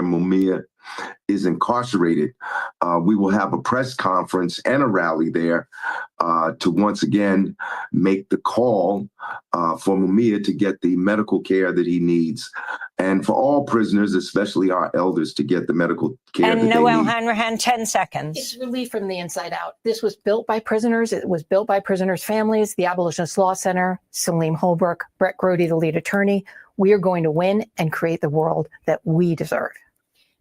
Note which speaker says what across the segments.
Speaker 1: Mumia is incarcerated. We will have a press conference and a rally there to once again make the call for Mumia to get the medical care that he needs, and for all prisoners, especially our elders, to get the medical care
Speaker 2: and
Speaker 1: that
Speaker 2: Noelle
Speaker 1: they need.
Speaker 2: Hanrahan, 10 seconds.
Speaker 3: It's relief from the inside out. This was built by prisoners. It was built by prisoners' families, the Abolitionist Law Center, Salim Holbrook, Brett Grody, the lead attorney. We are going to win and create the world that we deserve.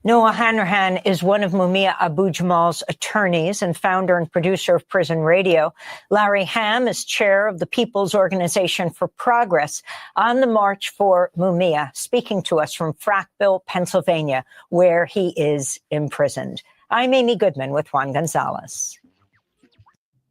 Speaker 2: Noelle Hanrahan is one of Mumia Abu-Jamal's attorneys and founder and producer of Prison Radio. Larry Hamm is chair of the People's Organization for Progress on the March for Mumia, speaking to us from Frackville, Pennsylvania, where he is imprisoned. I'm Amy Goodman with Juan Gonzalez.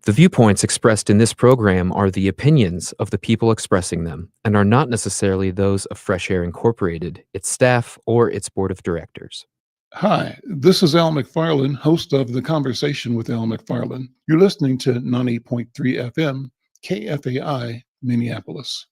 Speaker 4: The viewpoints expressed in this program are the opinions of the people expressing them and are not necessarily those of Fresh Air Incorporated, its staff, or its board of directors.
Speaker 5: Hi, this is Al McFarland, host of The Conversation with Al McFarland. You're listening to 90.3 FM, KFAI, Minneapolis.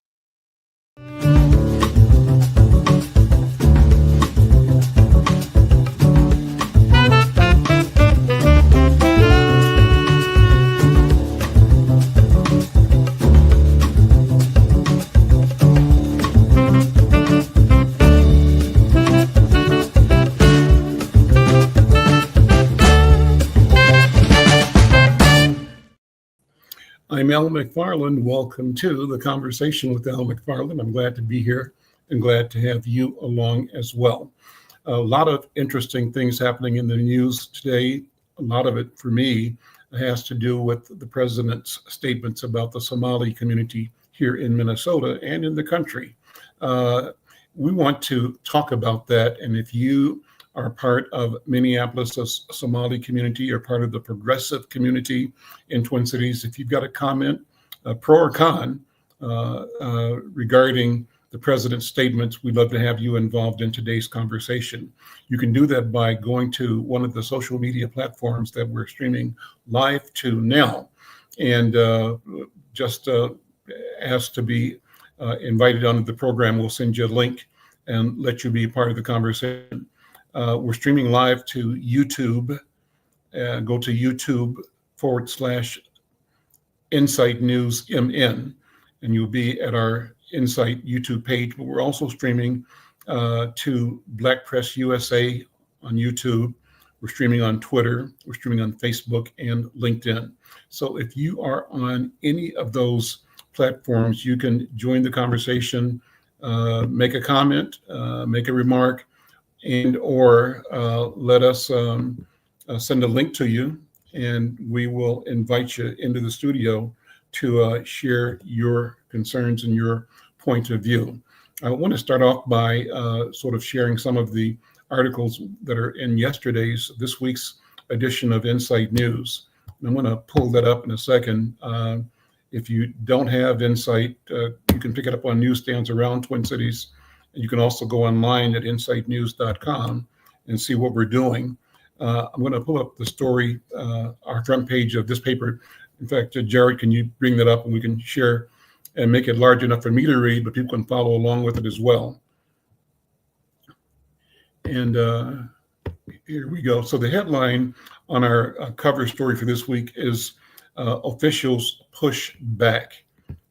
Speaker 5: I'm Al McFarland. Welcome to The Conversation with Al McFarland. I'm glad to be here and glad to have you along as well. A lot of interesting things happening in the news today. A lot of it, for me, has to do with the president's statements about the Somali community here in Minnesota and in the country. We want to talk about that, and if you are part of Minneapolis' Somali community or part of the progressive community in Twin Cities, if you've got a comment, pro or con, regarding the president's statements, we'd love to have you involved in today's conversation. You can do that by going to one of the social media platforms that we're streaming live to now, and just ask to be invited onto the program. We'll send you a link and let you be part of the conversation. We're streaming live to YouTube. Go to YouTube.com/Insight News MN, and you'll be at our Insight YouTube page. But we're also streaming to Black Press USA on YouTube. We're streaming on Twitter. We're streaming on Facebook and LinkedIn. So if you are on any of those platforms, you can join the conversation, make a comment, make a remark, and or let us send a link to you, and we will invite you into the studio to share your concerns and your point of view. I want to start off by sort of sharing some of the articles that are in this week's edition of Insight News. And I'm going to pull that up in a second. If you don't have Insight, you can pick it up on newsstands around Twin Cities. You can also go online at insightnews.com and see what we're doing. I'm going to pull up the story, our front page of this paper. In fact, Jared, can you bring that up and we can share and make it large enough for me to read, but people can follow along with it as well. And here we go. So the headline on our cover story for this week is Officials Push Back.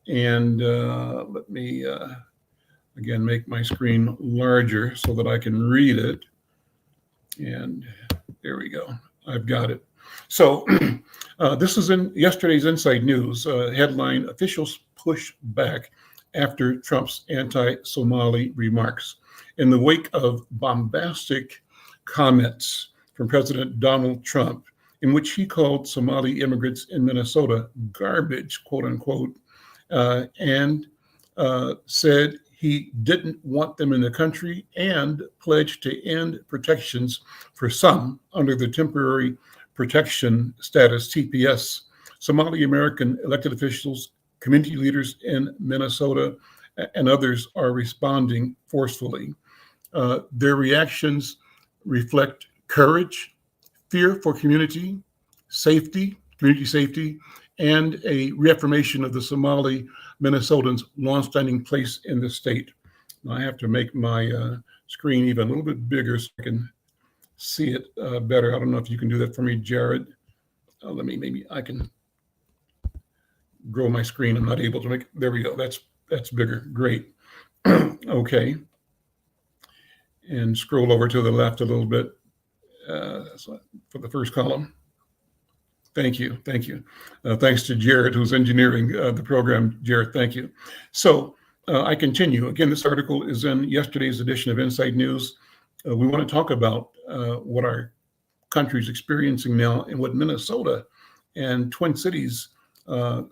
Speaker 5: And let me... again, make my screen larger so that I can read it. And there we go. I've got it. So this is in yesterday's Insight News. Headline, Officials Push Back After Trump's Anti-Somali Remarks. In the wake of bombastic comments from President Donald Trump, in which he called Somali immigrants in Minnesota garbage, quote unquote, and said he didn't want them in the country and pledged to end protections for some under the Temporary Protection Status, TPS. Somali American elected officials, community leaders in Minnesota, and others are responding forcefully. Their reactions reflect courage, fear for community safety, and a reaffirmation of the Somali Minnesotans' longstanding place in the state. Now I have to make my screen even a little bit bigger so I can see it better. I don't know if you can do that for me, Jared. Maybe I can grow my screen. I'm not able to make, there we go. That's bigger. Great. Okay. And scroll over to the left a little bit for the first column. Thank you. Thank you. Thanks to Jared, who's engineering the program. Jared, thank you. So I continue. Again, this article is in yesterday's edition of Inside News. We want to talk about what our country is experiencing now and what Minnesota and Twin Cities,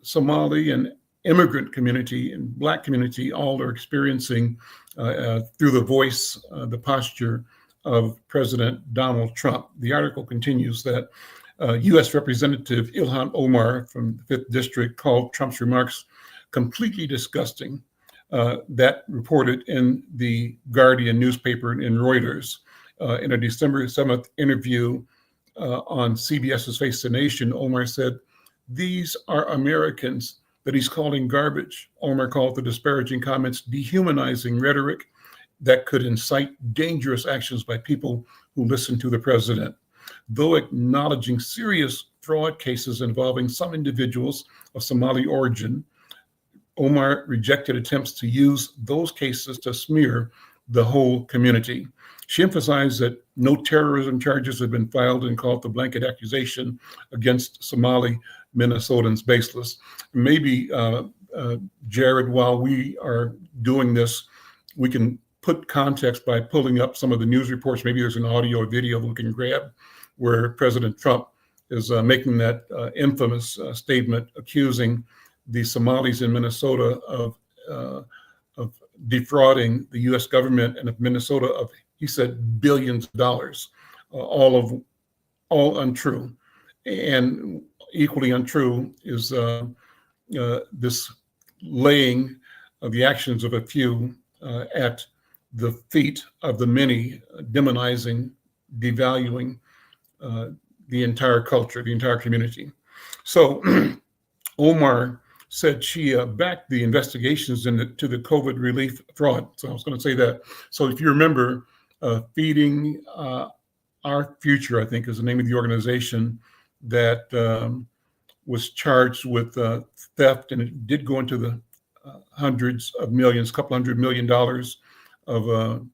Speaker 5: Somali and immigrant community and Black community all are experiencing through the voice, the posture of President Donald Trump. The article continues that U.S. Representative Ilhan Omar from the 5th District called Trump's remarks completely disgusting. That reported in the Guardian newspaper and in Reuters. In a December 7th interview on CBS's Face the Nation, Omar said, "These are Americans that he's calling garbage." Omar called the disparaging comments dehumanizing rhetoric that could incite dangerous actions by people who listen to the president. Though acknowledging serious fraud cases involving some individuals of Somali origin, Omar rejected attempts to use those cases to smear the whole community. She emphasized that no terrorism charges have been filed and called the blanket accusation against Somali Minnesotans baseless. Maybe, Jared, while we are doing this, we can put context by pulling up some of the news reports. Maybe there's an audio or video we can grab where President Trump is making that infamous statement accusing the Somalis in Minnesota of defrauding the U.S. government and of Minnesota of, he said, billions of dollars, all untrue. And equally untrue is this laying of the actions of a few at the feet of the many, demonizing, devaluing the entire culture, the entire community. So Omar said she backed the investigations into the COVID relief fraud. So I was going to say that. So if you remember, Feeding Our Future, I think is the name of the organization that was charged with theft, and it did go into the hundreds of millions, couple $100 million of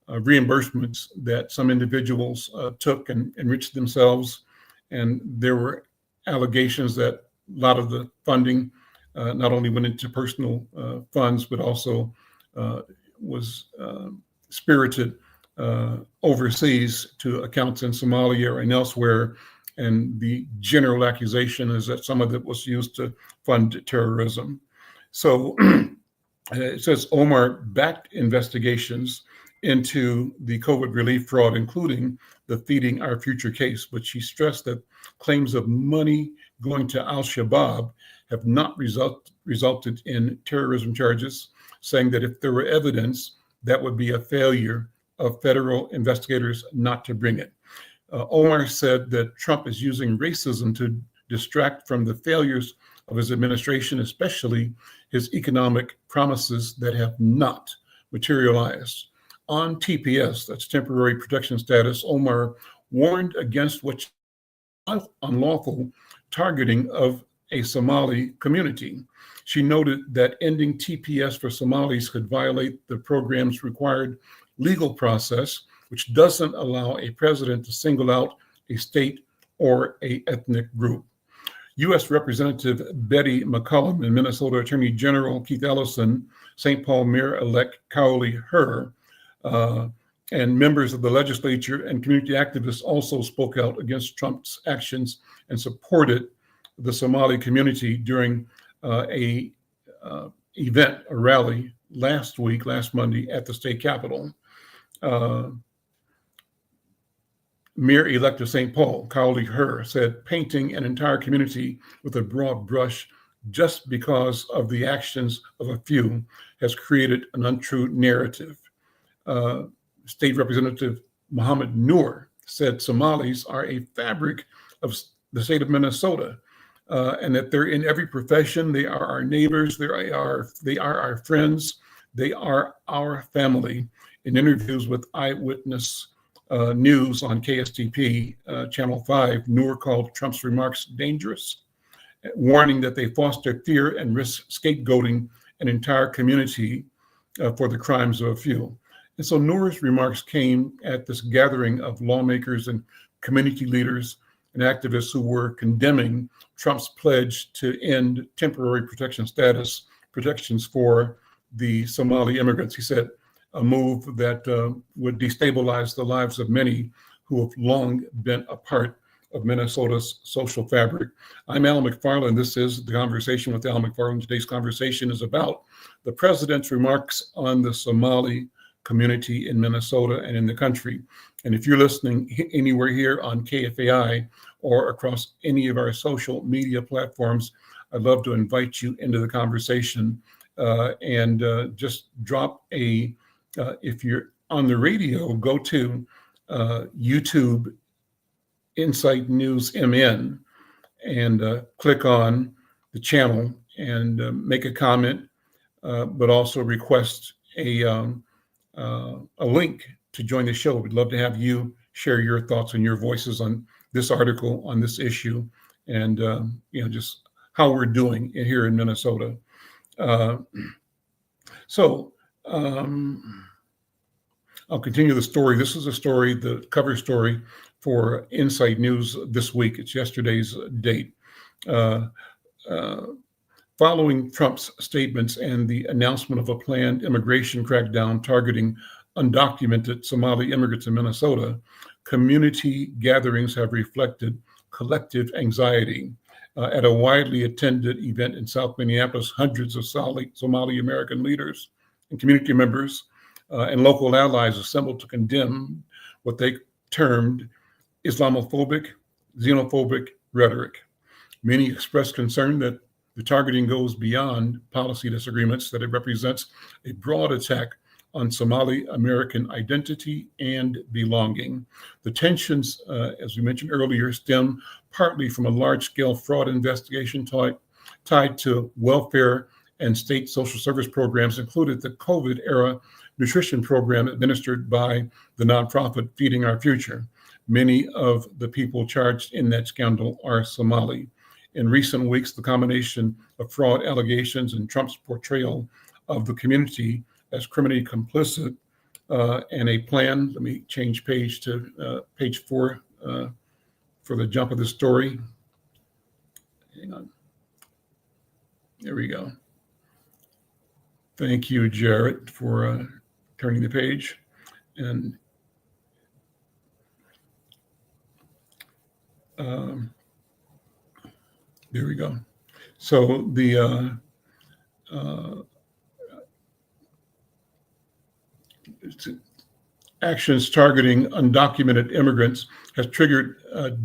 Speaker 5: reimbursements that some individuals took and enriched themselves. And there were allegations that a lot of the funding not only went into personal funds, but also was spirited overseas to accounts in Somalia and elsewhere. And the general accusation is that some of it was used to fund terrorism. So it says Omar backed investigations into the COVID relief fraud, including the Feeding Our Future case, but she stressed that claims of money going to al-Shabaab have not resulted in terrorism charges, saying that if there were evidence, that would be a failure of federal investigators not to bring it. Omar said that Trump is using racism to distract from the failures of his administration, especially his economic promises that have not materialized. On TPS, that's temporary protection status, Omar warned against what's unlawful targeting of a Somali community. She noted that ending TPS for Somalis could violate the program's required legal process, which doesn't allow a president to single out a state or an ethnic group. U.S. Representative Betty McCollum and Minnesota Attorney General Keith Ellison, St. Paul Mayor-elect Cowley Herr, and members of the legislature and community activists also spoke out against Trump's actions and supported the Somali community during a rally last Monday at the state capitol. Mayor-elect of St. Paul, Cowley Herr, said painting an entire community with a broad brush just because of the actions of a few has created an untrue narrative. State Representative Mohammed Noor said Somalis are a fabric of the state of Minnesota, and that they're in every profession. They are our neighbors. They are our friends. They are our family. In interviews with Eyewitness news on KSTP, Channel 5, Noor called Trump's remarks dangerous, warning that they foster fear and risk scapegoating an entire community for the crimes of a few. And so Noor's remarks came at this gathering of lawmakers and community leaders and activists who were condemning Trump's pledge to end temporary protections for the Somali immigrants. He said a move that would destabilize the lives of many who have long been a part of Minnesota's social fabric. I'm Al McFarland. This is The Conversation with Al McFarland. Today's conversation is about the president's remarks on the Somali community in Minnesota and in the country. And if you're listening anywhere here on KFAI or across any of our social media platforms, I'd love to invite you into the conversation and just drop a, if you're on the radio, go to YouTube Insight News MN and click on the channel and make a comment, but also request a link to join the show. We'd love to have you share your thoughts and your voices on this article, on this issue, and just how we're doing here in Minnesota. So I'll continue the story. This is a story, the cover story for Insight News this week. It's yesterday's date. Following Trump's statements and the announcement of a planned immigration crackdown targeting undocumented Somali immigrants in Minnesota, community gatherings have reflected collective anxiety. At a widely attended event in South Minneapolis, hundreds of Somali American leaders and community members and local allies assembled to condemn what they termed Islamophobic, xenophobic rhetoric. Many expressed concern that the targeting goes beyond policy disagreements, that it represents a broad attack on Somali American identity and belonging. The tensions, as we mentioned earlier, stem partly from a large-scale fraud investigation tied to welfare and state social service programs, included the COVID-era nutrition program administered by the nonprofit Feeding Our Future. Many of the people charged in that scandal are Somali. In recent weeks, the combination of fraud allegations and Trump's portrayal of the community as criminally complicit and a plan, let me change page to page 4 for the jump of the story. Hang on. There we go. Thank you, Jarrett, for turning the page. And there we go. So the actions targeting undocumented immigrants has triggered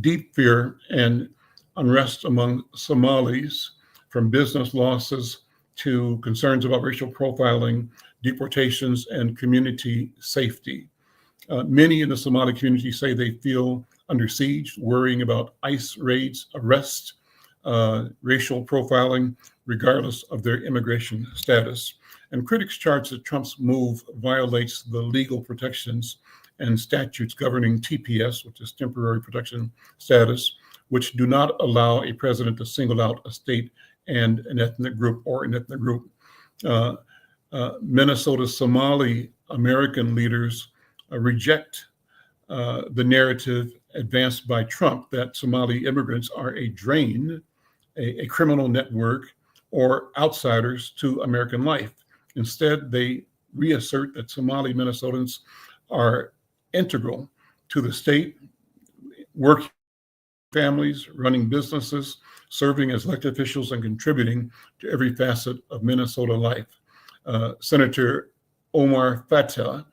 Speaker 5: deep fear and unrest among Somalis, from business losses to concerns about racial profiling, deportations, and community safety. Many in the Somali community say they feel under siege, worrying about ICE raids, arrests, racial profiling, regardless of their immigration status. And critics charge that Trump's move violates the legal protections and statutes governing TPS, which is temporary protection status, which do not allow a president to single out a state and an ethnic group or an ethnic group. Minnesota Somali American leaders reject the narrative advanced by Trump that Somali immigrants are a drain, a criminal network, or outsiders to American life. Instead, they reassert that Somali Minnesotans are integral to the state, working families, running businesses, serving as elected officials, and contributing to every facet of Minnesota life. Senator Omar Fattah,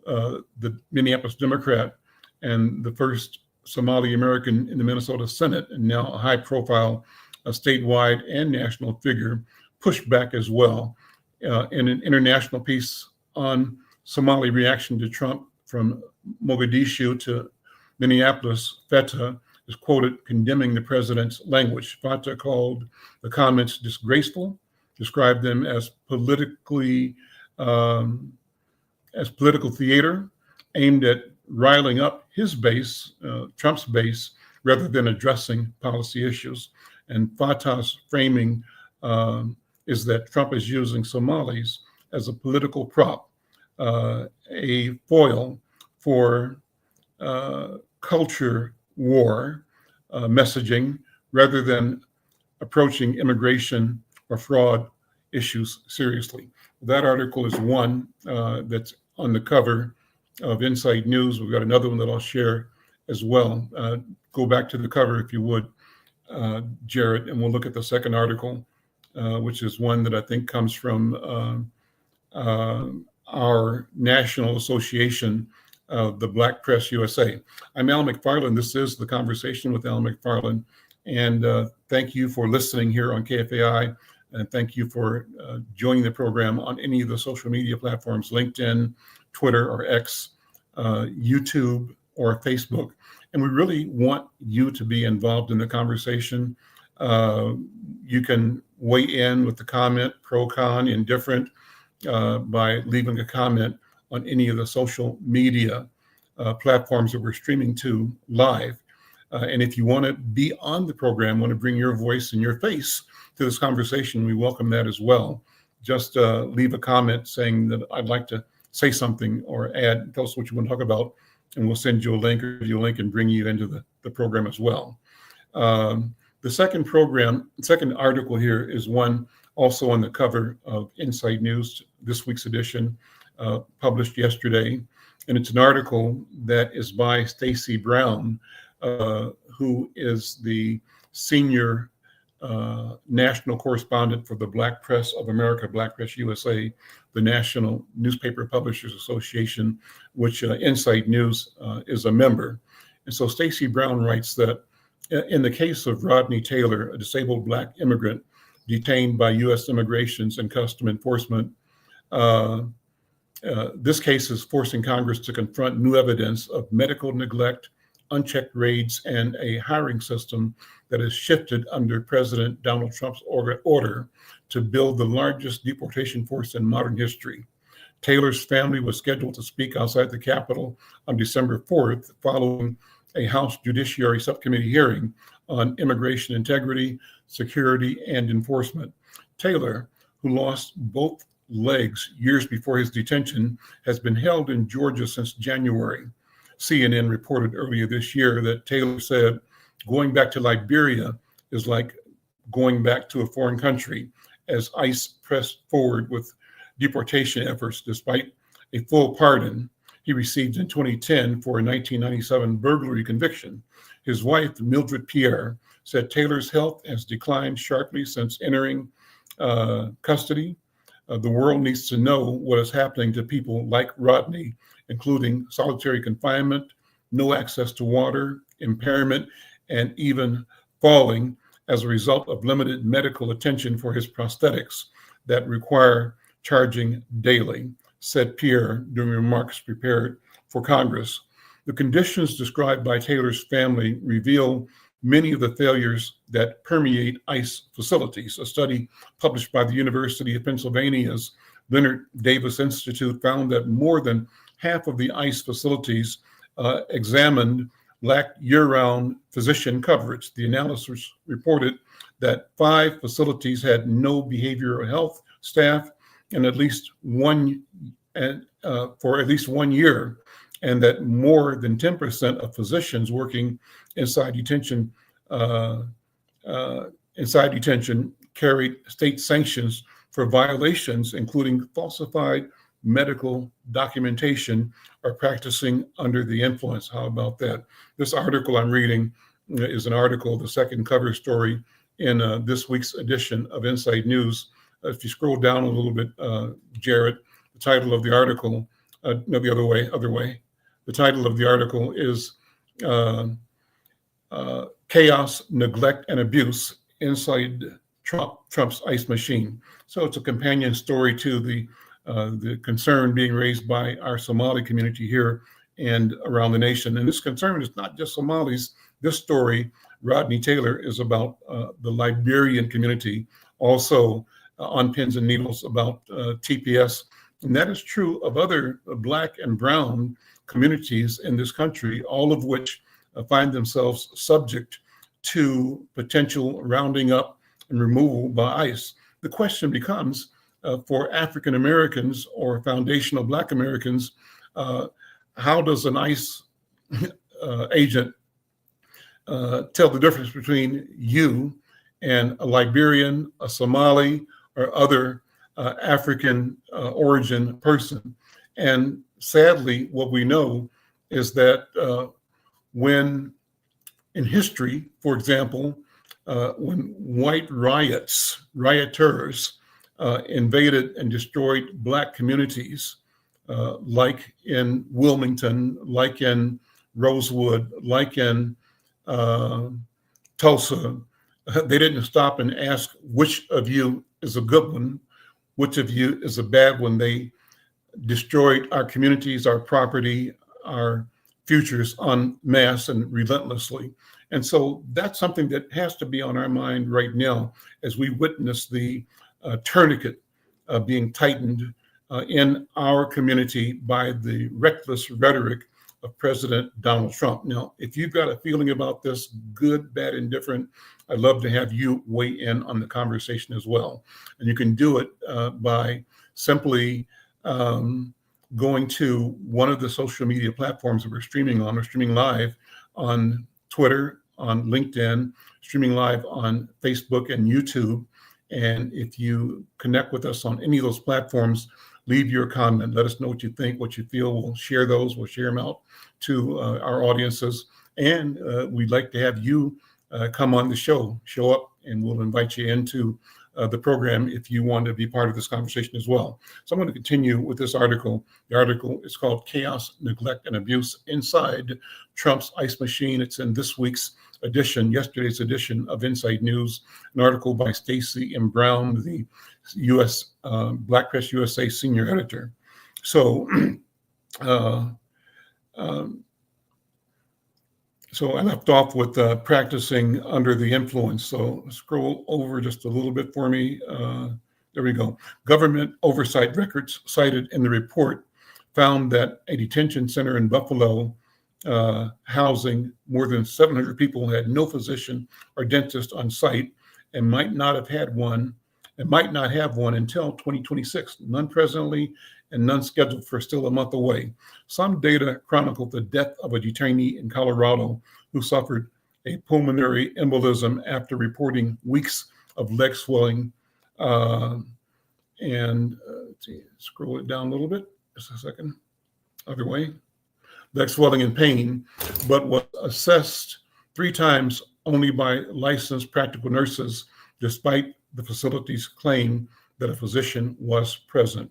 Speaker 5: the Minneapolis Democrat and the first Somali American in the Minnesota Senate, and now a high-profile statewide and national figure, pushed back as well. In an international piece on Somali reaction to Trump from Mogadishu to Minneapolis, Fattah is quoted condemning the president's language. Fattah called the comments disgraceful, described them as political theater aimed at riling up his base, Trump's base, rather than addressing policy issues. And Fatah's framing is that Trump is using Somalis as a political prop, a foil for culture war messaging, rather than approaching immigration or fraud issues seriously. That article is one that's on the cover of Inside News. We've got another one that I'll share as well. Go back to the cover if you would, Jared, and we'll look at the second article, which is one that I think comes from our National Association of the Black Press USA. I'm Al McFarland. This is The Conversation with Al McFarland. And thank you for listening here on KFAI. And thank you for joining the program on any of the social media platforms, LinkedIn, Twitter, or X, YouTube, or Facebook. And we really want you to be involved in the conversation. You can weigh in with the comment, pro, con, indifferent, by leaving a comment on any of the social media platforms that we're streaming to live. And if you want to be on the program, want to bring your voice and your face to this conversation, we welcome that as well. Just leave a comment saying that I'd like to say something or tell us what you want to talk about, and we'll send you a link and bring you into the program as well. The second article here is one also on the cover of Inside News, this week's edition, published yesterday. And it's an article that is by Stacey Brown, who is the senior national correspondent for the Black Press of America, Black Press USA, the National Newspaper Publishers Association, which Inside News is a member. And so Stacey Brown writes that in the case of Rodney Taylor, a disabled Black immigrant detained by U.S. Immigration and Customs Enforcement, this case is forcing Congress to confront new evidence of medical neglect, unchecked raids, and a hiring system that has shifted under President Donald Trump's order to build the largest deportation force in modern history. Taylor's family was scheduled to speak outside the Capitol on December 4th, following a House Judiciary Subcommittee hearing on immigration integrity, security, and enforcement. Taylor, who lost both legs years before his detention, has been held in Georgia since January. CNN reported earlier this year that Taylor said, going back to Liberia is like going back to a foreign country, as ICE pressed forward with deportation efforts despite a full pardon he received in 2010 for a 1997 burglary conviction. His wife, Mildred Pierre, said Taylor's health has declined sharply since entering custody. The world needs to know what is happening to people like Rodney, including solitary confinement, no access to water, impairment, and even falling as a result of limited medical attention for his prosthetics that require charging daily, said Pierre during remarks prepared for Congress. The conditions described by Taylor's family reveal many of the failures that permeate ICE facilities. A study published by the University of Pennsylvania's Leonard Davis Institute found that more than half of the ICE facilities examined lacked year-round physician coverage. The analysis reported that 5 facilities had no behavioral health staff for at least 1 year, and that more than 10% of physicians working inside detention carried state sanctions for violations, including falsified medical documentation or practicing under the influence. How about that? This article I'm reading is an article, the second cover story in this week's edition of Inside News. If you scroll down a little bit, Jared, the title of the article, no, the other way. The title of the article is Chaos, Neglect, and Abuse Inside Trump's ICE Machine. So it's a companion story to the concern being raised by our Somali community here and around the nation. And this concern is not just Somalis. This story, Rodney Taylor, is about the Liberian community, also on pins and needles about TPS. And that is true of other Black and brown communities in this country, all of which find themselves subject to potential rounding up and removal by ICE. The question becomes, for African Americans or foundational Black Americans, how does an ICE agent tell the difference between you and a Liberian, a Somali, or other African origin person? And sadly, what we know is that when in history, for example, when white rioters invaded and destroyed Black communities, like in Wilmington, like in Rosewood, like in Tulsa, they didn't stop and ask which of you is a good one, which of you is a bad one. They destroyed our communities, our property, our futures en masse and relentlessly. And so that's something that has to be on our mind right now as we witness the tourniquet being tightened in our community by the reckless rhetoric of President Donald Trump. Now, if you've got a feeling about this, good, bad, indifferent, I'd love to have you weigh in on the conversation as well. And you can do it by simply going to one of the social media platforms that we're streaming on. We're streaming live on Twitter, on LinkedIn, streaming live on Facebook and YouTube. And if you connect with us on any of those platforms, leave your comment. Let us know what you think, what you feel. We'll share those. We'll share them out to our audiences. And we'd like to have you come on the show up, and we'll invite you into the program if you want to be part of this conversation as well. So I'm going to continue with this article. The article is called Chaos, Neglect, and Abuse Inside Trump's ICE Machine. It's in this week's edition, yesterday's edition of Inside News, an article by Stacey M. Brown, the U.S. Black Press USA senior editor. So, so I left off with practicing under the influence. So scroll over just a little bit for me. There we go. Government oversight records cited in the report found that a detention center in Buffalo housing more than 700 people had no physician or dentist on site and might not have one until 2026. None presently and none scheduled for still a month away. Some data chronicled the death of a detainee in Colorado who suffered a pulmonary embolism after reporting weeks of leg swelling. Let's see, scroll it down a little bit, just a second. Other way. Leg swelling and pain, but was assessed 3 times only by licensed practical nurses, despite the facility's claim that a physician was present.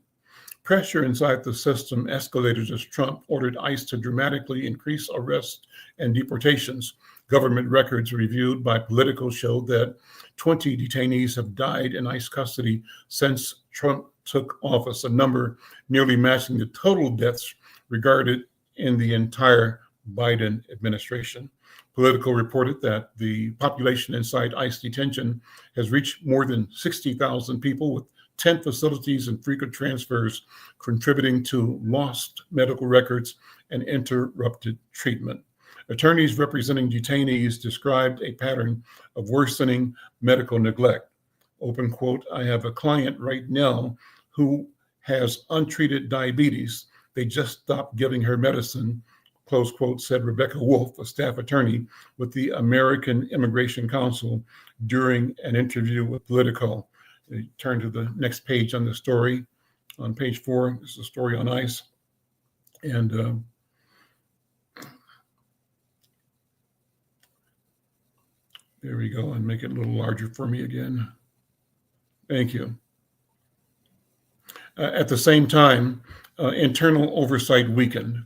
Speaker 5: Pressure inside the system escalated as Trump ordered ICE to dramatically increase arrests and deportations. Government records reviewed by Politico showed that 20 detainees have died in ICE custody since Trump took office, a number nearly matching the total deaths regarded in the entire Biden administration. Politico reported that the population inside ICE detention has reached more than 60,000 people, with 10 facilities and frequent transfers contributing to lost medical records and interrupted treatment. Attorneys representing detainees described a pattern of worsening medical neglect. Open quote, I have a client right now who has untreated diabetes. They just stopped giving her medicine, close quote, said Rebecca Wolf, a staff attorney with the American Immigration Council during an interview with Politico. They turn to the next page on the story. On page 4, this is a story on ICE. And there we go, and make it a little larger for me again. Thank you. At the same time, internal oversight weakened.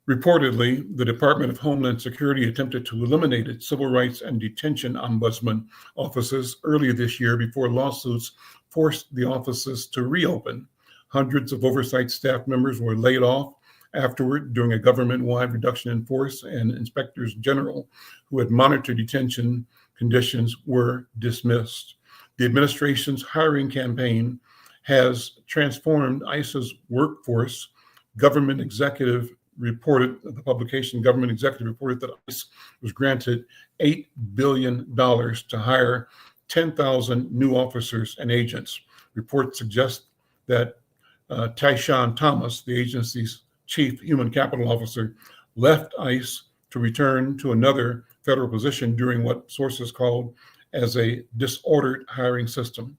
Speaker 5: Reportedly, the Department of Homeland Security attempted to eliminate its civil rights and detention ombudsman offices earlier this year before lawsuits forced the offices to reopen. Hundreds of oversight staff members were laid off afterward during a government-wide reduction in force, and inspectors general who had monitored detention conditions were dismissed. The administration's hiring campaign has transformed ICE's workforce. Government executive the publication Government Executive reported that ICE was granted $8 billion to hire 10,000 new officers and agents. Reports suggest that Tyshawn Thomas, the agency's chief human capital officer, left ICE to return to another federal position during what sources called as a disordered hiring system.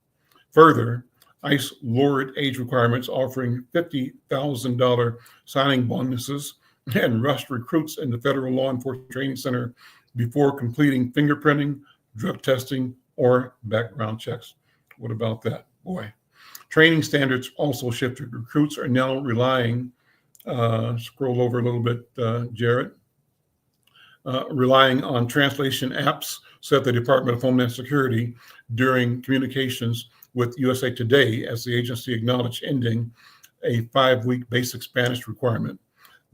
Speaker 5: Further, ICE lowered age requirements, offering $50,000 signing bonuses, and rushed recruits in the Federal Law Enforcement Training Center before completing fingerprinting, drug testing, or background checks. What about that? Boy. Training standards also shifted. Recruits are now relying, scroll over a little bit, Jared, relying on translation apps, said the Department of Homeland Security during communications with USA Today, as the agency acknowledged ending a 5-week basic Spanish requirement.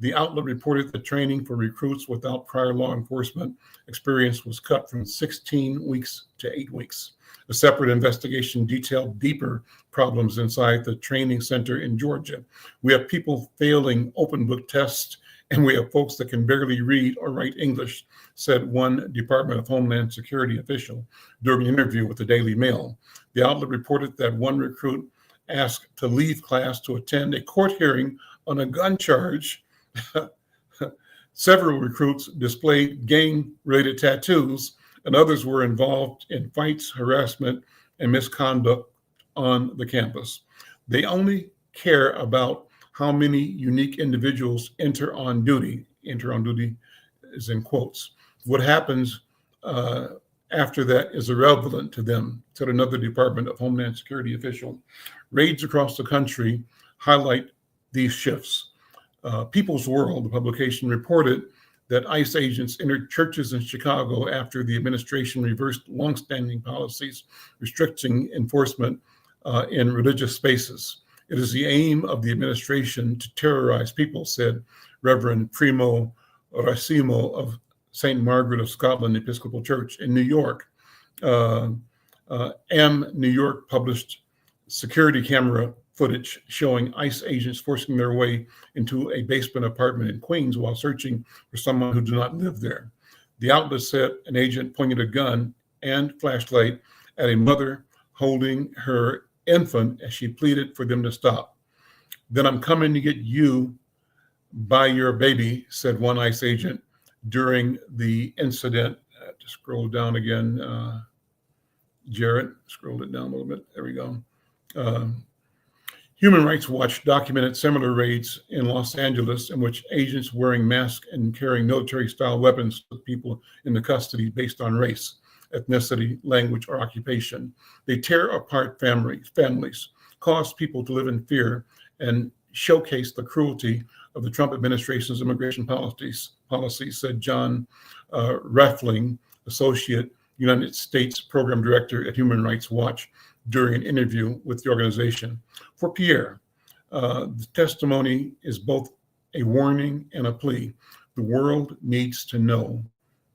Speaker 5: The outlet reported that training for recruits without prior law enforcement experience was cut from 16 weeks to 8 weeks. A separate investigation detailed deeper problems inside the training center in Georgia. We have people failing open book tests, and we have folks that can barely read or write English, said one Department of Homeland Security official during an interview with the Daily Mail. The outlet reported that one recruit asked to leave class to attend a court hearing on a gun charge. Several recruits displayed gang-related tattoos, and others were involved in fights, harassment, and misconduct on the campus. They only care about how many unique individuals enter on duty. Enter on duty is in quotes. What happens after that is irrelevant to them, said another Department of Homeland Security official. Raids across the country highlight these shifts. People's World, the publication, reported that ICE agents entered churches in Chicago after the administration reversed longstanding policies restricting enforcement in religious spaces. It is the aim of the administration to terrorize people, said Reverend Primo Racimo of St. Margaret of Scotland Episcopal Church in New York. New York published security camera footage showing ICE agents forcing their way into a basement apartment in Queens while searching for someone who did not live there. The outlet said an agent pointed a gun and flashlight at a mother holding her infant as she pleaded for them to stop. "Then I'm coming to get you by your baby," said one ICE agent during the incident. To scroll down again, Jared, scroll it down a little bit. There we go. Human Rights Watch documented similar raids in Los Angeles in which agents wearing masks and carrying military-style weapons took people into custody based on race, ethnicity, language, or occupation. They tear apart families, cause people to live in fear, and showcase the cruelty of the Trump administration's immigration policies, said John Reffling, Associate United States Program Director at Human Rights Watch, during an interview with the organization. For Pierre, the testimony is both a warning and a plea. The world needs to know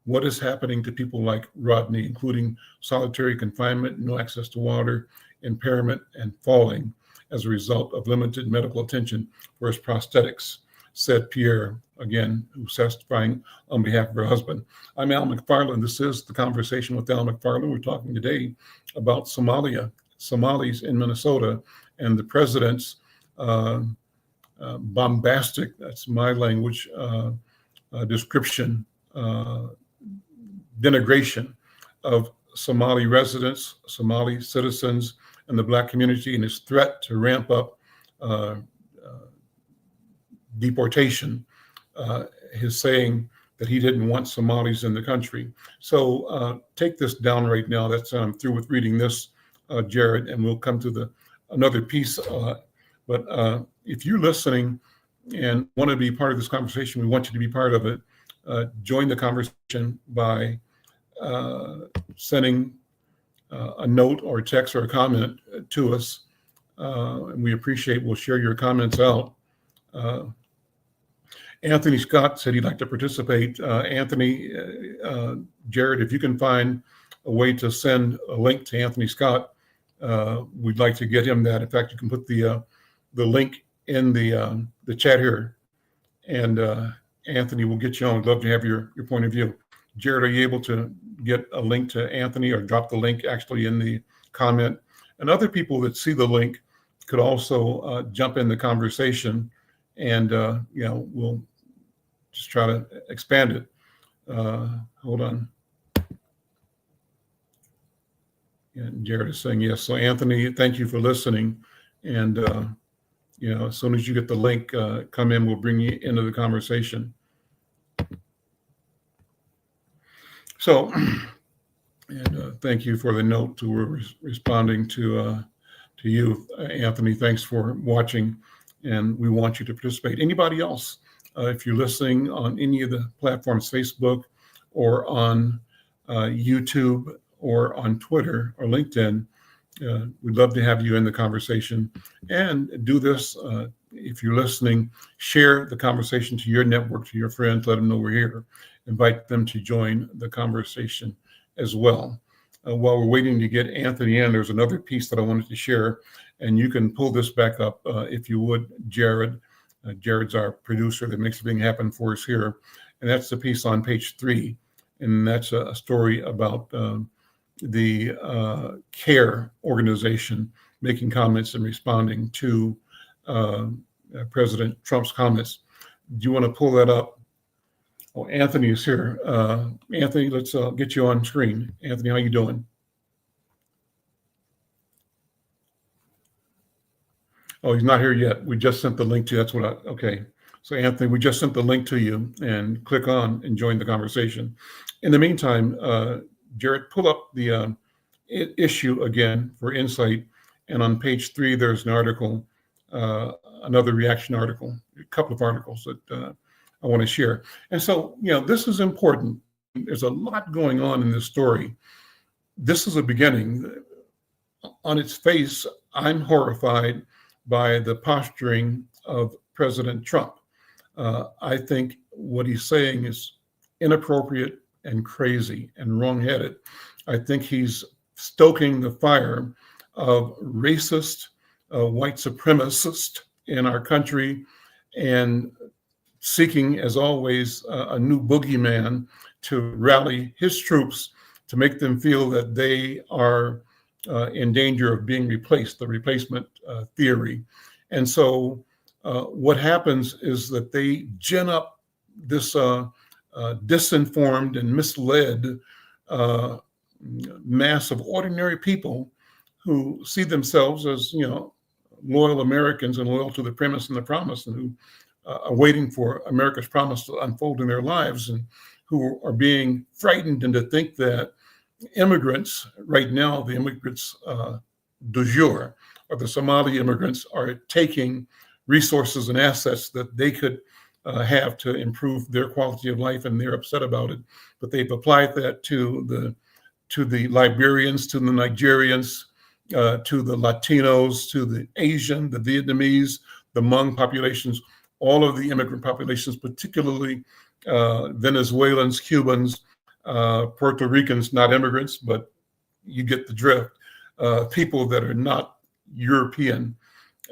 Speaker 5: what is happening to people like Rodney, including solitary confinement, no access to water, impairment, and falling as a result of limited medical attention for his prosthetics, said Pierre, again, who's testifying on behalf of her husband. I'm Al McFarland. This is The Conversation with Al McFarland. We're talking today about Somalis in Minnesota, and the president's bombastic, that's my language, description, denigration of Somali residents, Somali citizens, and the Black community, and his threat to ramp up deportation, his saying that he didn't want Somalis in the country. So take this down right now. That's I'm through with reading this, Jared, and we'll come to another piece. But if you're listening and want to be part of this conversation, we want you to be part of it. Join the conversation by sending a note or a text or a comment to us. And we appreciate, we'll share your comments out. Anthony Scott said he'd like to participate. Anthony, Jared, if you can find a way to send a link to Anthony Scott, we'd like to get him that. In fact, you can put the link in the chat here. And Anthony will get you on. We'd love to have your point of view. Jared, are you able to get a link to Anthony or drop the link actually in the comment? And other people that see the link could also jump in the conversation, and we'll just try to expand it. Hold on. And Jared is saying yes. So Anthony, thank you for listening. And as soon as you get the link, come in, we'll bring you into the conversation. So, and thank you for the note to responding to you, Anthony. Thanks for watching, and we want you to participate. Anybody else, if you're listening on any of the platforms, Facebook or on YouTube or on Twitter or LinkedIn, we'd love to have you in the conversation. And do this, if you're listening, share the conversation to your network, to your friends, let them know we're here. Invite them to join the conversation as well. While we're waiting to get Anthony in, there's another piece that I wanted to share, and you can pull this back up if you would, Jared. Jared's our producer that makes everything happen for us here. And that's the piece on page 3. And that's a story about the CARE organization making comments and responding to President Trump's comments. Do you want to pull that up? Oh, Anthony is here. Anthony, let's get you on screen. Anthony, how you doing? Oh, he's not here yet. We just sent the link to you. That's what okay. So Anthony, we just sent the link to you, and click on and join the conversation. In the meantime, Jared, pull up the issue again for insight. And on page 3, there's an article, another reaction article, a couple of articles that I want to share. And so, this is important. There's a lot going on in this story. This is a beginning. On its face, I'm horrified by the posturing of President Trump. I think what he's saying is inappropriate and crazy and wrong-headed. I think he's stoking the fire of racist, white supremacists in our country, and seeking, as always, a new boogeyman to rally his troops to make them feel that they are in danger of being replaced, the replacement theory. And so what happens is that they gin up this disinformed and misled mass of ordinary people who see themselves as, loyal Americans and loyal to the premise and the promise, and who are waiting for America's promise to unfold in their lives, and who are being frightened into think that immigrants, right now, the immigrants du jour, or the Somali immigrants, are taking resources and assets that they could have to improve their quality of life, and they're upset about it. But they've applied that to the Liberians, to the Nigerians, to the Latinos, to the Asian, the Vietnamese, the Hmong populations, all of the immigrant populations, particularly Venezuelans, Cubans, Puerto Ricans, not immigrants, but you get the drift, people that are not European.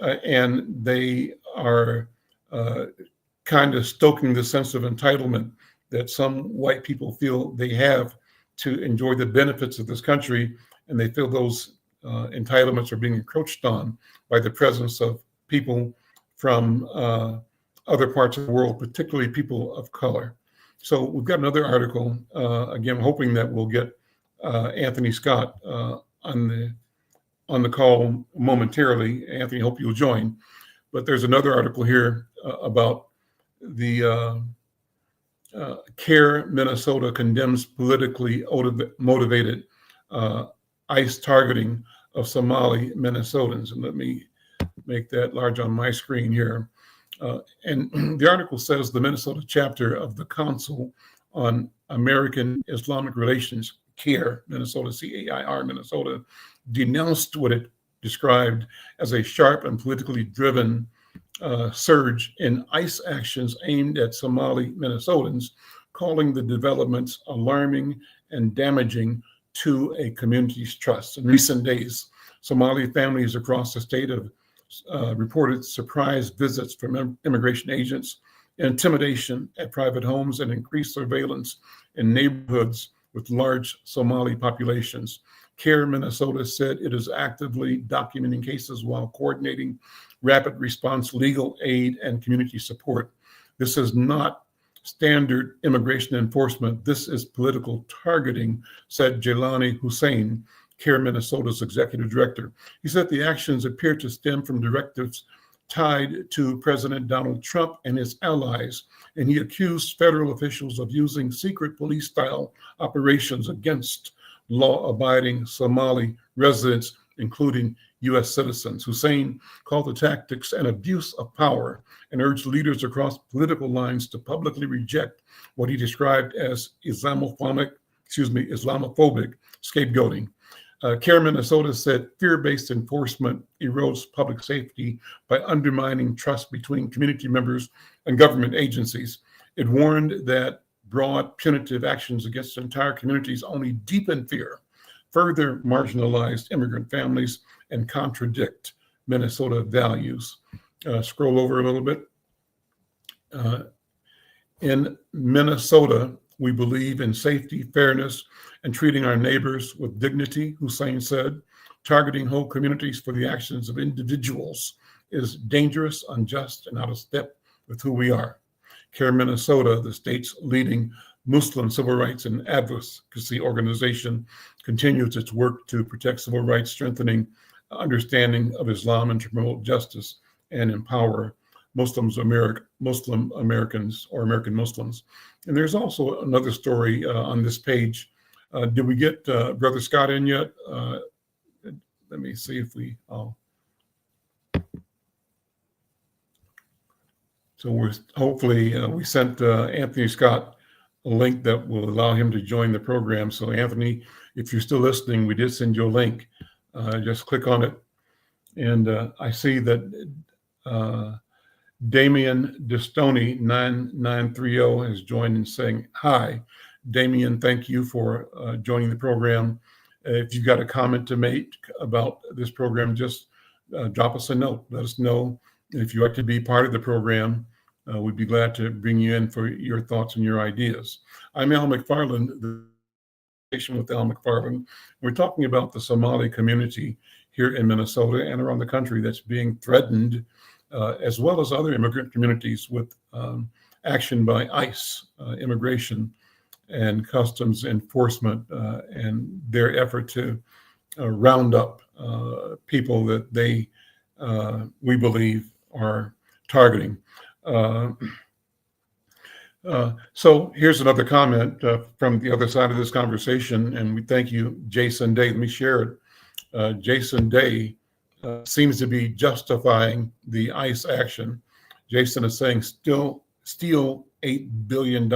Speaker 5: And they are kind of stoking the sense of entitlement that some white people feel they have to enjoy the benefits of this country, and they feel those entitlements are being encroached on by the presence of people from other parts of the world, particularly people of color. So we've got another article, again, hoping that we'll get Anthony Scott on the call momentarily. Anthony, hope you'll join. But there's another article here about the CARE Minnesota condemns politically motivated ICE targeting of Somali Minnesotans. And let me make that large on my screen here. And the article says the Minnesota chapter of the Council on American Islamic Relations, CAIR Minnesota, C-A-I-R Minnesota, denounced what it described as a sharp and politically driven surge in ICE actions aimed at Somali Minnesotans, calling the developments alarming and damaging to a community's trust. In recent days, Somali families across the state have reported surprise visits from immigration agents intimidation at private homes, and increased surveillance in neighborhoods with large Somali populations. CARE Minnesota said it is actively documenting cases while coordinating rapid response legal aid and community support. This is not standard immigration enforcement. This is political targeting, said Jelani Hussein, CARE Minnesota's executive director. He said the actions appear to stem from directives tied to President Donald Trump and his allies, and he accused federal officials of using secret police-style operations against law-abiding Somali residents, including U.S. citizens. Hussein called the tactics an abuse of power and urged leaders across political lines to publicly reject what he described as Islamophobic scapegoating. CARE Minnesota said fear-based enforcement erodes public safety by undermining trust between community members and government agencies. It warned that broad punitive actions against entire communities only deepen fear, further marginalize immigrant families, and contradict Minnesota values. Scroll over a little bit. In Minnesota, we believe in safety, fairness, and treating our neighbors with dignity, Hussein said. Targeting whole communities for the actions of individuals is dangerous, unjust, and out of step with who we are. CARE Minnesota, the state's leading Muslim civil rights and advocacy organization, continues its work to protect civil rights, strengthening understanding of Islam, and to promote justice and empower Muslim Americans or American Muslims. And there's also another story on this page. Did we get Brother Scott in yet? Let me see if we. So we're hopefully we sent Anthony Scott a link that will allow him to join the program. So Anthony, if you're still listening, we did send you a link. Just click on it, and I see that Damian Destoni 9930 has joined and saying hi. Damian, thank you for joining the program. If you've got a comment to make about this program, just drop us a note. Let us know. If you'd like to be part of the program, we'd be glad to bring you in for your thoughts and your ideas. I'm Al McFarland, the with Al McFarland. We're talking about the Somali community here in Minnesota and around the country that's being threatened, as well as other immigrant communities, with action by ICE, immigration and customs enforcement, and their effort to round up people that they, we believe, are targeting. So here's another comment from the other side of this conversation, and we thank you, Jason Day. Let me share it. Jason Day seems to be justifying the ICE action. Jason is saying, steal $8 billion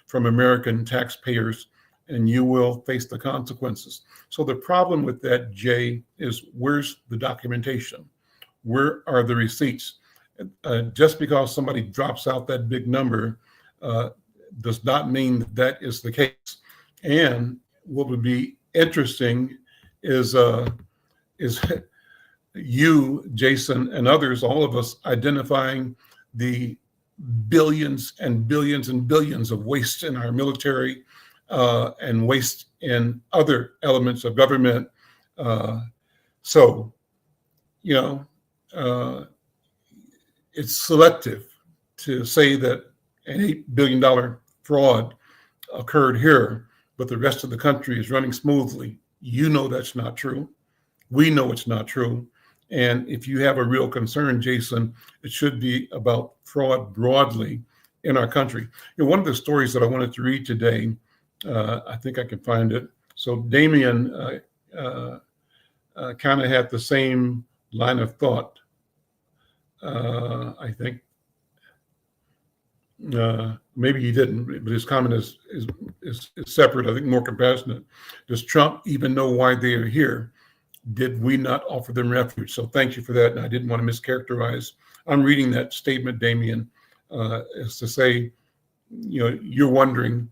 Speaker 5: from American taxpayers, and you will face the consequences. So the problem with that, Jay, is where's the documentation? Where are the receipts? Just because somebody drops out that big number does not mean that is the case. And what would be interesting is you, Jason, and others, all of us, identifying the billions and billions and billions of waste in our military and waste in other elements of government. So, you know, it's selective to say that an $8 billion fraud occurred here, but the rest of the country is running smoothly. You know that's not true. We know it's not true. And if you have a real concern, Jason, it should be about fraud broadly in our country. You know, one of the stories that I wanted to read today, I think I can find it. So Damien kind of had the same line of thought. I think maybe he didn't, but his comment is separate. I think more compassionate. Does Trump even know why they are here? Did we not offer them refuge? So thank you for that. And I didn't want to mischaracterize. I'm reading that statement, Damien, as to say, you know, you're wondering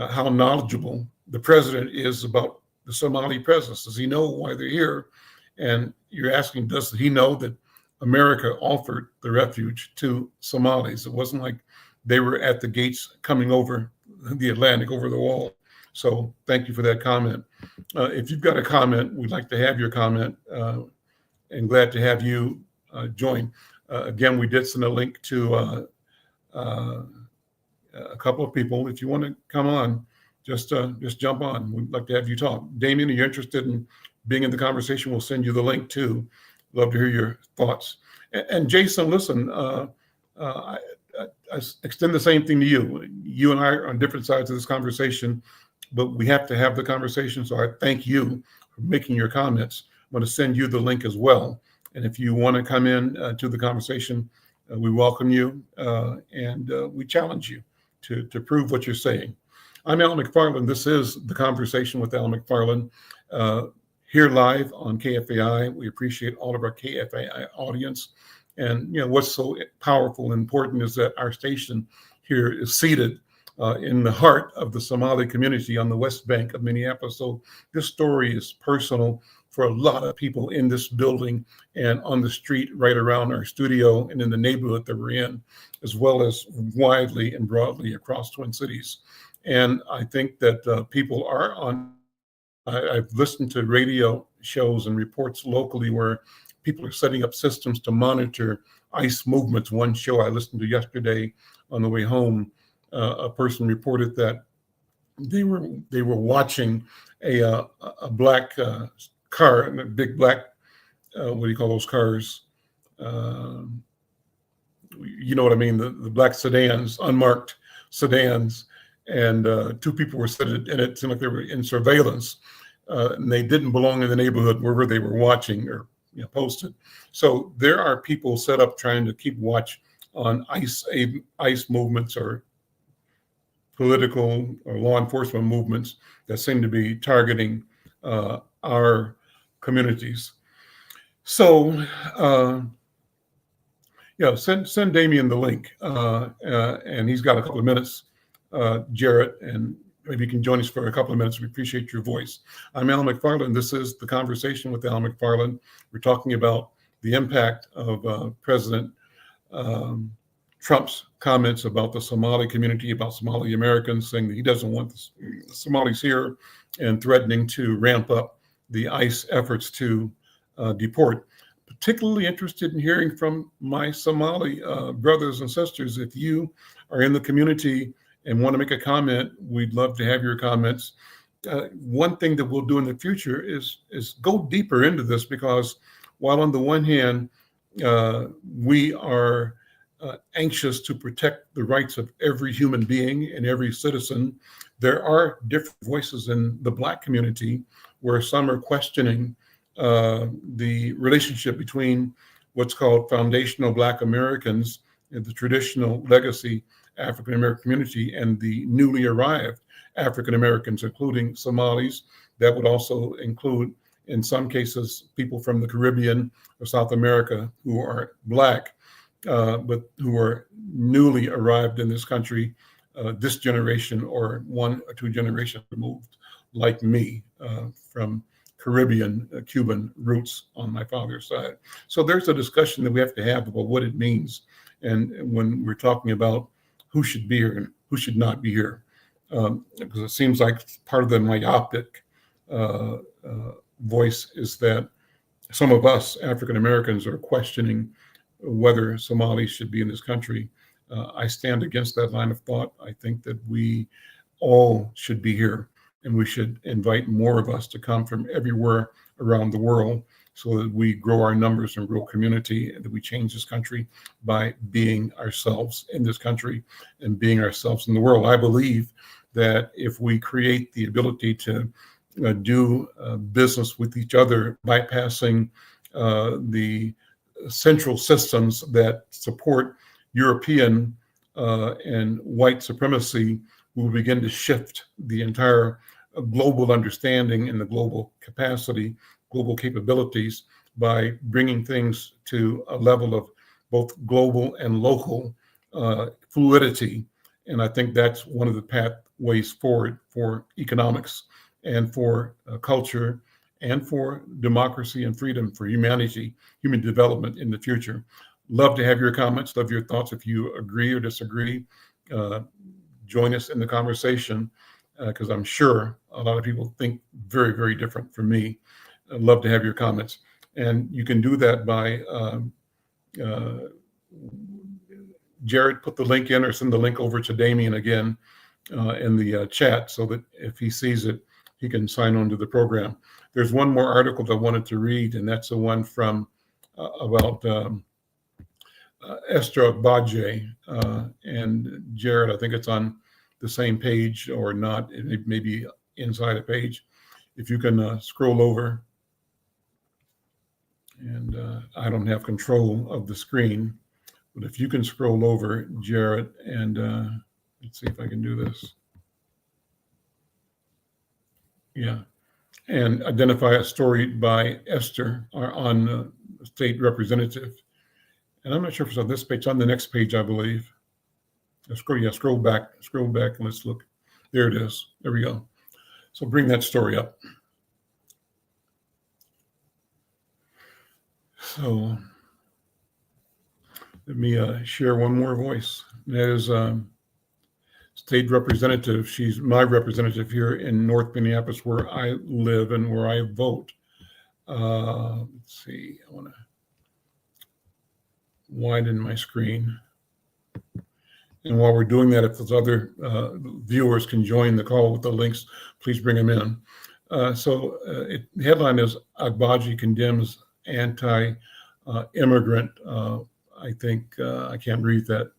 Speaker 5: how knowledgeable the president is about the Somali presence. Does he know why they're here? And you're asking, does he know that America offered the refuge to Somalis. It wasn't like they were at the gates coming over the Atlantic, over the wall. So thank you for that comment. If you've got a comment, we'd like to have your comment, and glad to have you join. Again, we did send a link to a couple of people. If you want to come on, just jump on. We'd like to have you talk. Damien, are you interested in being in the conversation? We'll send you the link too. Love to hear your thoughts. And Jason, listen, I extend the same thing to you. You and I are on different sides of this conversation, but we have to have the conversation. So I thank you for making your comments. I'm going to send you the link as well. And if you want to come in to the conversation, we welcome you and we challenge you to prove what you're saying. I'm Alan McFarland. This is The Conversation with Alan McFarland, here live on KFAI. We appreciate all of our KFAI audience. And what's so powerful and important is that our station here is seated in the heart of the Somali community on the West Bank of Minneapolis. So this story is personal for a lot of people in this building and on the street right around our studio and in the neighborhood that we're in, as well as widely and broadly across Twin Cities. And I think that people are on, I've listened to radio shows and reports locally where people are setting up systems to monitor ICE movements. One show I listened to yesterday on the way home, a person reported that they were watching a black car, a big black, what do you call those cars? You know what I mean? The black sedans, unmarked sedans, and two people were sitting in it. It seemed like they were in surveillance, and they didn't belong in the neighborhood wherever they were watching or posted. So there are people set up trying to keep watch on ICE movements or political or law enforcement movements that seem to be targeting our communities. So send Damien the link, and he's got a couple of minutes, Jarrett, and maybe you can join us for a couple of minutes. We appreciate your voice. I'm Alan McFarland. This is The Conversation with Alan McFarland. We're talking about the impact of President Trump's comments about the Somali community, about Somali Americans, saying that he doesn't want the Somalis here and threatening to ramp up the ICE efforts to deport. Particularly interested in hearing from my Somali brothers and sisters. If you are in the community and want to make a comment, we'd love to have your comments. One thing that we'll do in the future is go deeper into this, because while on the one hand, we are anxious to protect the rights of every human being and every citizen, there are different voices in the Black community where some are questioning the relationship between what's called foundational Black Americans and the traditional legacy African American community and the newly arrived African Americans, including Somalis. That would also include, in some cases, people from the Caribbean or South America who are Black, but who are newly arrived in this country, this generation or one or two generations removed, like me, from Caribbean, Cuban roots on my father's side. So there's a discussion that we have to have about what it means, and when we're talking about who should be here and who should not be here, because it seems like part of the myopic voice is that some of us African Americans are questioning whether Somalis should be in this country. I stand against that line of thought. I think that we all should be here, and we should invite more of us to come from everywhere around the world so that we grow our numbers and grow community, and that we change this country by being ourselves in this country and being ourselves in the world. I believe that if we create the ability to do business with each other, bypassing the central systems that support European and white supremacy, we will begin to shift the entire global understanding and the global capacity, global capabilities, by bringing things to a level of both global and local fluidity. And I think that's one of the pathways forward for economics and for culture and for democracy and freedom, for humanity, human development in the future. Love to have your comments, love your thoughts. If you agree or disagree, join us in the conversation, because I'm sure a lot of people think very, very different from me. I'd love to have your comments. And you can do that by, Jared, put the link in or send the link over to Damien again in the chat, so that if he sees it, he can sign on to the program. There's one more article that I wanted to read, and that's the one from about Esther Agbaje. And Jared, I think it's on the same page or not. It may be inside a page. If you can scroll over. And I don't have control of the screen, but if you can scroll over, Jared, and let's see if I can do this. Yeah. And identify a story by Esther on state representative. And I'm not sure if it's on this page, it's on the next page, I believe. Scroll back, and let's look. There it is. There we go. So bring that story up. So let me share one more voice. That is state representative. She's my representative here in North Minneapolis, where I live and where I vote. Let's see, I want to widen my screen. And while we're doing that, if those other viewers can join the call with the links, please bring them in. The headline is Agbaje condemns anti-immigrant, I can't read that,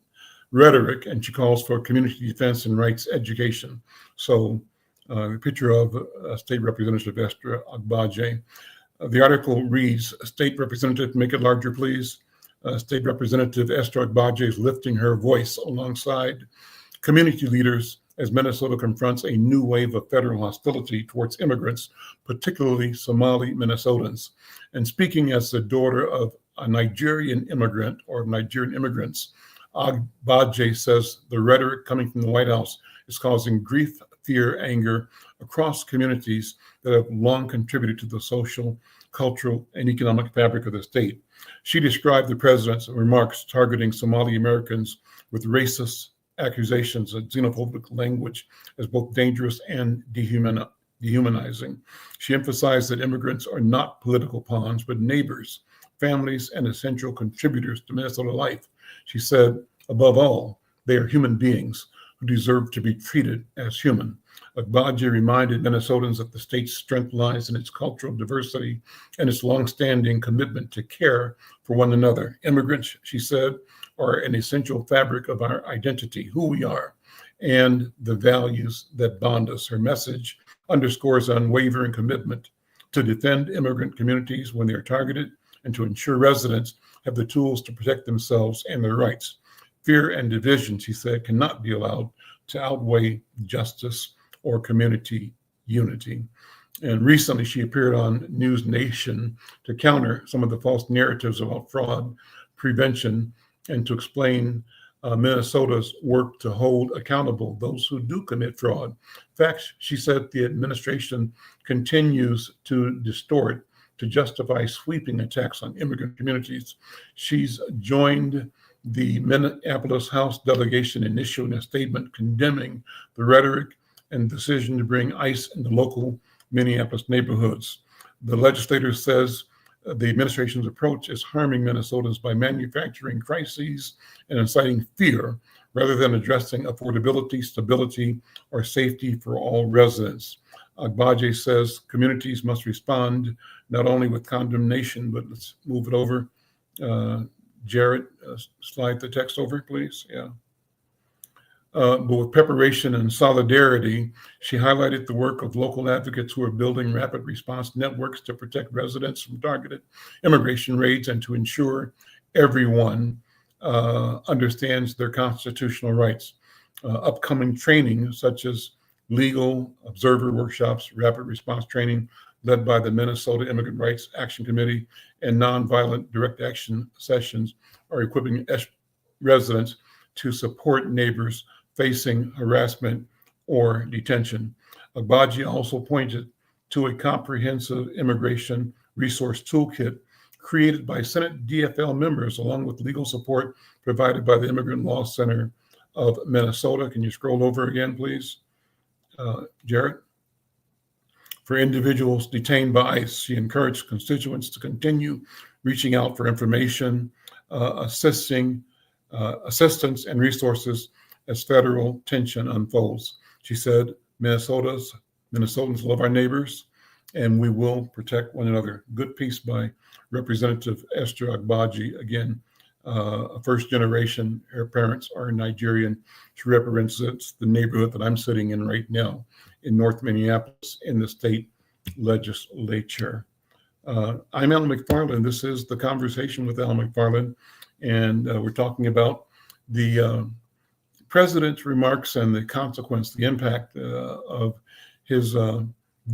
Speaker 5: rhetoric, and she calls for community defense and rights education. So the picture of State Representative Esther Agbaje. The article reads, State Representative, make it larger, please. State Representative Esther Agbaje is lifting her voice alongside community leaders as Minnesota confronts a new wave of federal hostility towards immigrants, particularly Somali Minnesotans. And speaking as the daughter of a Nigerian immigrant or Nigerian immigrants, Agbaje says the rhetoric coming from the White House is causing grief, fear, anger across communities that have long contributed to the social, cultural, and economic fabric of the state. She described the president's remarks targeting Somali Americans with racist accusations and xenophobic language as both dangerous and dehumanizing. She emphasized that immigrants are not political pawns, but neighbors, families, and essential contributors to Minnesota life. She said, above all, they are human beings who deserve to be treated as human. Agbaje reminded Minnesotans that the state's strength lies in its cultural diversity and its longstanding commitment to care for one another. Immigrants, she said, are an essential fabric of our identity, who we are, and the values that bond us. Her message underscores unwavering commitment to defend immigrant communities when they are targeted and to ensure residents have the tools to protect themselves and their rights. Fear and division, she said, cannot be allowed to outweigh justice or community unity. And recently she appeared on News Nation to counter some of the false narratives about fraud prevention and to explain Minnesota's work to hold accountable those who do commit fraud. In fact, she said the administration continues to distort to justify sweeping attacks on immigrant communities. She's joined the Minneapolis House delegation in issuing a statement condemning the rhetoric and decision to bring ICE into local Minneapolis neighborhoods. The legislator says the administration's approach is harming Minnesotans by manufacturing crises and inciting fear rather than addressing affordability, stability, or safety for all residents. Agbaje says communities must respond not only with condemnation, but let's move it over. Jared, slide the text over, please. Yeah. But with preparation and solidarity, she highlighted the work of local advocates who are building rapid response networks to protect residents from targeted immigration raids and to ensure everyone understands their constitutional rights. Upcoming training, such as legal observer workshops, rapid response training led by the Minnesota Immigrant Rights Action Committee, and nonviolent direct action sessions are equipping residents to support neighbors facing harassment or detention. Agbaje also pointed to a comprehensive immigration resource toolkit created by Senate DFL members, along with legal support provided by the Immigrant Law Center of Minnesota. Can you scroll over again, please, Jarrett? For individuals detained by ICE, she encouraged constituents to continue reaching out for information, assistance and resources as federal tension unfolds. She said, Minnesotans love our neighbors, and we will protect one another. Good piece by Representative Esther Agbaji. Again, a first generation, her parents are Nigerian. She represents the neighborhood that I'm sitting in right now in North Minneapolis in the state legislature. I'm Al McFarland. This is The Conversation with Al McFarland, and we're talking about the president's remarks and the consequence, the impact of his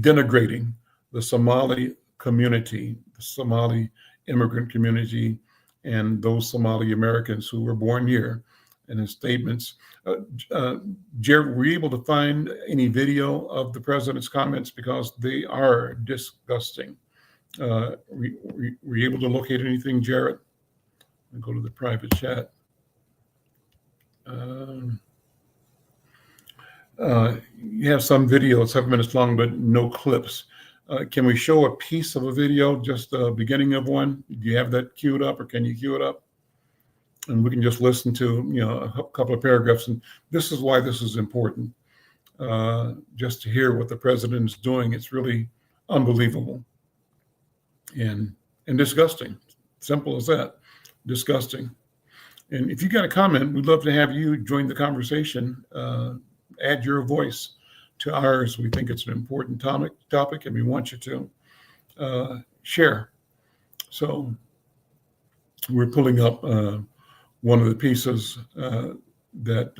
Speaker 5: denigrating the Somali community, the Somali immigrant community, and those Somali Americans who were born here, and his statements. Jared, were you able to find any video of the president's comments? Because they are disgusting. Were you able to locate anything, Jared? I'll go to the private chat. You have some video, it's 7 minutes long, but no clips. Can we show a piece of a video, just the beginning of one? Do you have that queued up, or can you queue it up? And we can just listen to, a couple of paragraphs. And this is why this is important, just to hear what the president is doing. It's really unbelievable and disgusting. Simple as that, disgusting. And if you got a comment, we'd love to have you join the conversation. Add your voice to ours. We think it's an important topic, and we want you to share. So we're pulling up one of the pieces that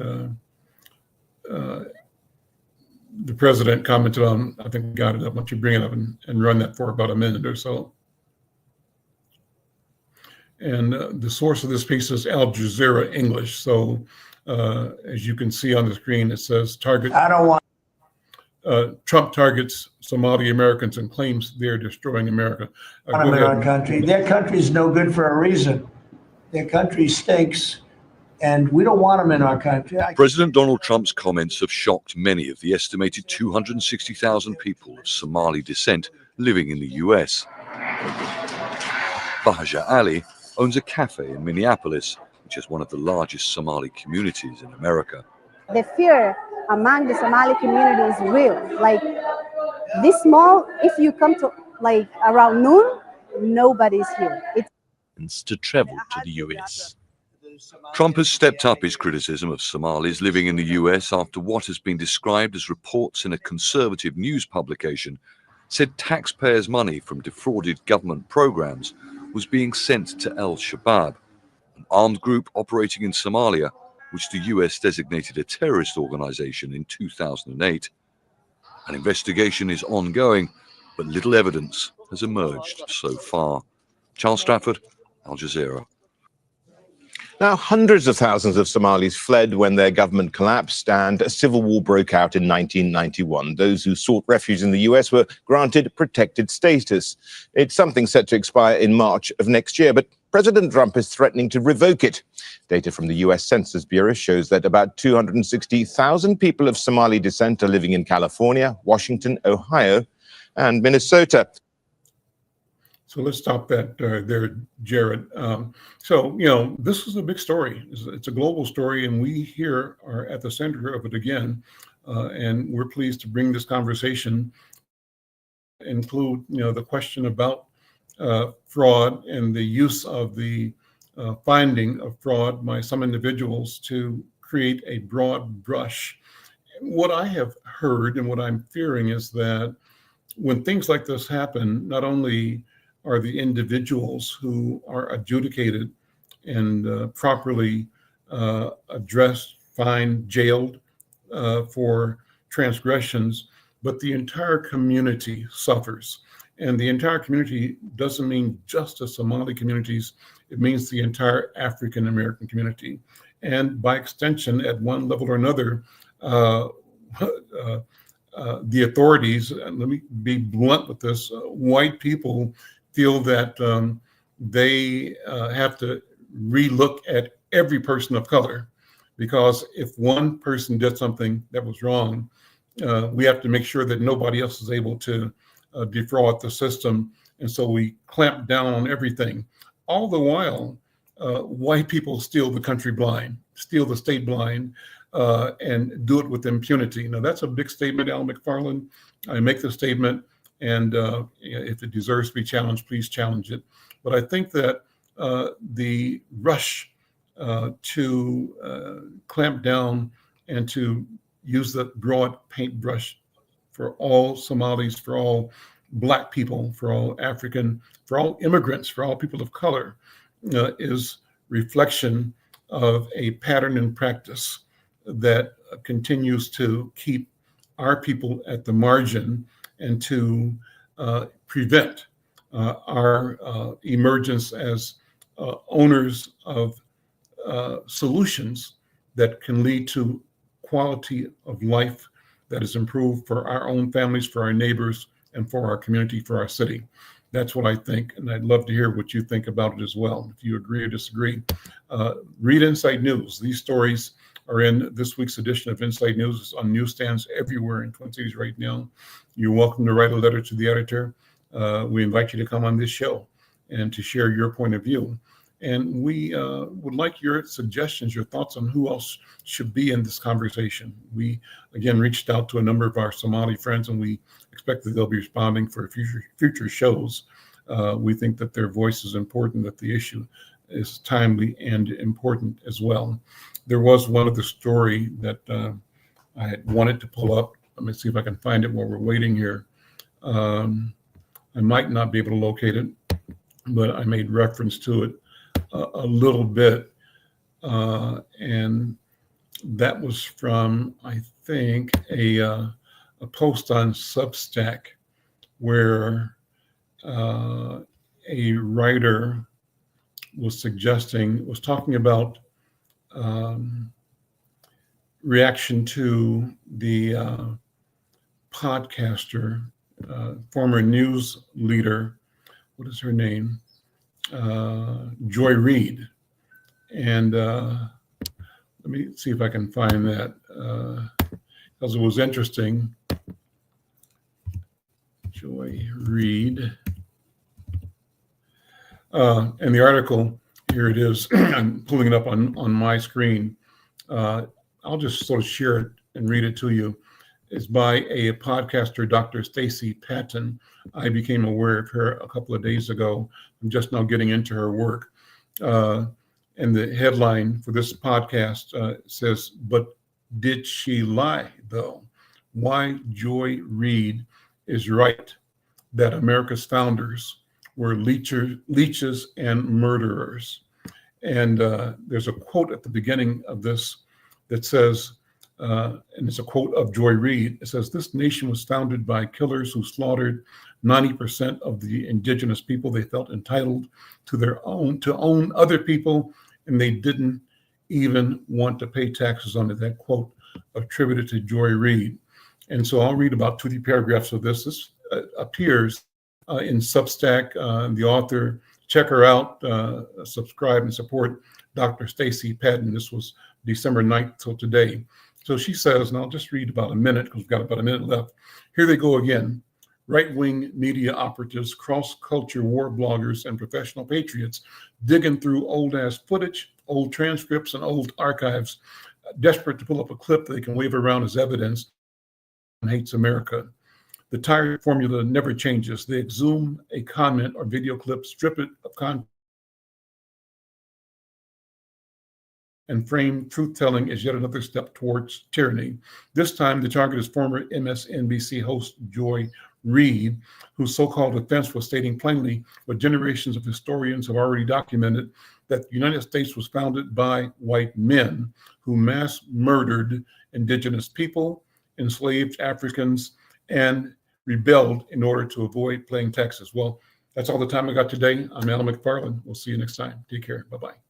Speaker 5: the president commented on. I think we got it up. Why don't you bring it up and run that for about a minute or so. And the source of this piece is Al Jazeera English. So as you can see on the screen, it says Trump targets Somali Americans and claims they're destroying America.
Speaker 6: In our country. Their country is no good for a reason. Their country stinks, and we don't want them in our country.
Speaker 7: President Donald Trump's comments have shocked many of the estimated 260,000 people of Somali descent living in the U.S. Bahaja Ali owns a cafe in Minneapolis, which is one of the largest Somali communities in America.
Speaker 8: The fear among the Somali community is real. Like this mall, if you come to like around noon, nobody's here. It's
Speaker 7: to travel to the U.S. Trump has stepped up his criticism of Somalis living in the U.S. after what has been described as reports in a conservative news publication said taxpayers' money from defrauded government programs was being sent to Al-Shabaab, an armed group operating in Somalia, which the US designated a terrorist organization in 2008. An investigation is ongoing, but little evidence has emerged so far. Charles Stratford, Al Jazeera.
Speaker 9: Now, hundreds of thousands of Somalis fled when their government collapsed and a civil war broke out in 1991. Those who sought refuge in the US were granted protected status. It's something set to expire in March of next year, but President Trump is threatening to revoke it. Data from the US Census Bureau shows that about 260,000 people of Somali descent are living in California, Washington, Ohio, and Minnesota.
Speaker 5: So let's stop that there, Jared. This is a big story. It's a global story, and we here are at the center of it again. And we're pleased to bring this conversation, include, the question about fraud and the use of the finding of fraud by some individuals to create a broad brush. What I have heard and what I'm fearing is that when things like this happen, not only are the individuals who are adjudicated and properly addressed, fined, jailed for transgressions, but the entire community suffers. And the entire community doesn't mean just the Somali communities, it means the entire African American community. And by extension, at one level or another, the authorities, let me be blunt with this, white people feel that they have to relook at every person of color, because if one person did something that was wrong, we have to make sure that nobody else is able to defraud the system. And so we clamp down on everything. All the while, white people steal the country blind, steal the state blind, and do it with impunity. Now, that's a big statement, Al McFarland. I make the statement, and if it deserves to be challenged, please challenge it. But I think that the rush to clamp down and to use the broad paintbrush for all Somalis, for all Black people, for all African, for all immigrants, for all people of color, is reflection of a pattern and practice that continues to keep our people at the margin and to prevent our emergence as owners of solutions that can lead to quality of life that is improved for our own families, for our neighbors, and for our community, for our city. That's what I think, and I'd love to hear what you think about it as well. If you agree or disagree, read Inside News. These stories are in this week's edition of Inside News. It's on newsstands everywhere in Twin Cities right now. You're welcome to write a letter to the editor. We invite you to come on this show and to share your point of view. And we would like your suggestions, your thoughts on who else should be in this conversation. We, again, reached out to a number of our Somali friends, and we expect that they'll be responding for future shows. We think that their voice is important, that the issue is timely and important as well. There was one other story that I had wanted to pull up. Let me see if I can find it while we're waiting here. I might not be able to locate it, but I made reference to it a little bit. And that was from, I think, a post on Substack where a writer was talking about reaction to the podcaster, former news leader, what is her name? Joy Reid. And let me see if I can find that, because it was interesting. Joy Reid. And the article, here it is. I'm pulling it up on my screen. I'll just sort of share it and read it to you. It's by a podcaster, Dr. Stacey Patton. I became aware of her a couple of days ago. I'm just now getting into her work. And the headline for this podcast says, "But did she lie, though? Why Joy Reid is right that America's founders were leeches and murderers." And there's a quote at the beginning of this that says, and it's a quote of Joy Reid. It says, "This nation was founded by killers who slaughtered 90% of the indigenous people they felt entitled to own other people, and they didn't even want to pay taxes on it." That quote attributed to Joy Reid. And so I'll read about 2 or 3 paragraphs of this. This appears in Substack. The author, check her out, subscribe and support Dr. Stacey Patton. This was December 9th till today. So she says, and I'll just read about a minute because we've got about a minute left. Here they go again. Right-wing media operatives, cross-culture war bloggers, and professional patriots digging through old-ass footage, old transcripts, and old archives, desperate to pull up a clip they can wave around as evidence and hates America. The tired formula never changes. They exhume a comment or video clip, strip it of content, and frame truth-telling as yet another step towards tyranny. This time, the target is former MSNBC host Joy Reid, whose so-called defense was stating plainly what generations of historians have already documented, that the United States was founded by white men who mass murdered indigenous people, enslaved Africans, and rebelled in order to avoid paying taxes. Well, that's all the time I got today. I'm Al McFarland. We'll see you next time. Take care. Bye-bye.